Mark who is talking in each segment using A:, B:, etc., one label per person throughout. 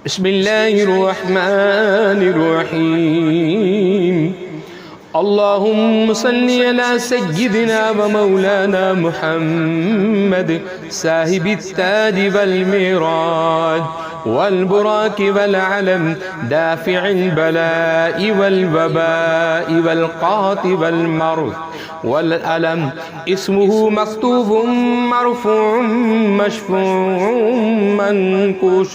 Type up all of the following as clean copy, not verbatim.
A: بسم الله الرحمن الرحيم. اللهم صل على سيدنا ومولانا محمد صاحب التاج والميراج والبراك والعلم دافع البلاء والوباء والقات والمرض والألم. اسمه مكتوب مرفوع مشفوع منقوش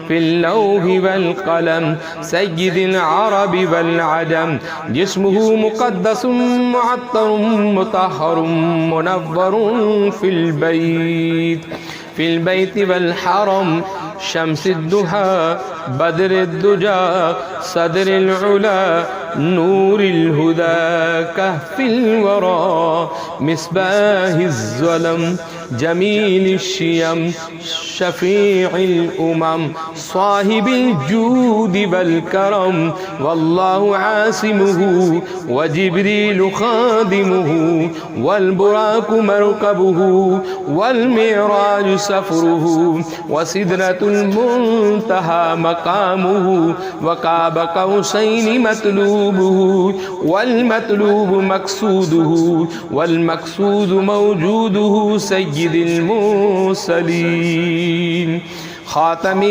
A: في اللوح والقلم. سيد العرب والعجم. جسمه مقدس معطر مطهر منور في البيت والحرم. شمس الدهى بدر الدجى صدر العلا نور الهدى كهف الورى مصباح الظلم جميل الشيم شفيع الأمم صاحب الجود والكرم. والله عاصمه وجبريل خادمه والبراك مركبه والمعراج سفره وسدرة المنتهى مقامه وقاب قوسين مطلوبه والمطلوب مقصوده والمقصود موجوده. سيد المرسلين خاتم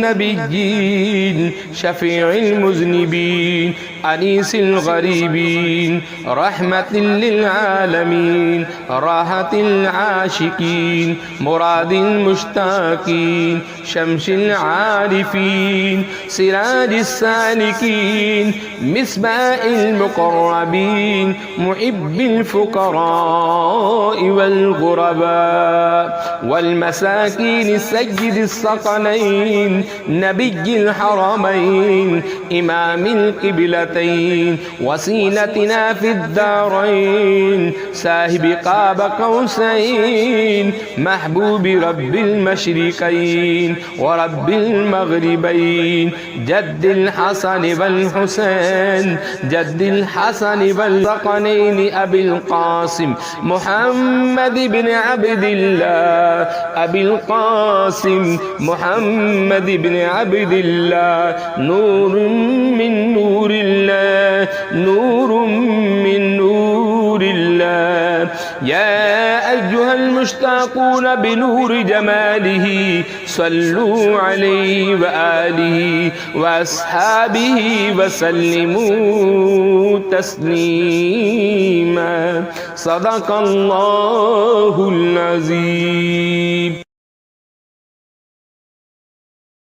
A: النبيين شفيع المذنبين أنيس الغريبين رحمة للعالمين راحة العاشقين مراد المشتاقين شمس العارفين سراج السالكين مصباح المقربين محب الفقراء والغرباء والمساكين. سيد الثقلين نبي الحرمين إمام القبلتين وسيلتنا في الدارين صاحب قاب قوسين محبوب رب المشرقين ورب المغربين. جد الحسن والحسين جد الحسن والثقلين أبي القاسم محمد بن عبد الله أبي القاسم محمد بن عبد الله. نور من نور الله نور من نور الله. يا أيها المشتاقون بنور جماله صلوا عليه وآله وأصحابه وسلموا تسليما. صدق الله العظيم.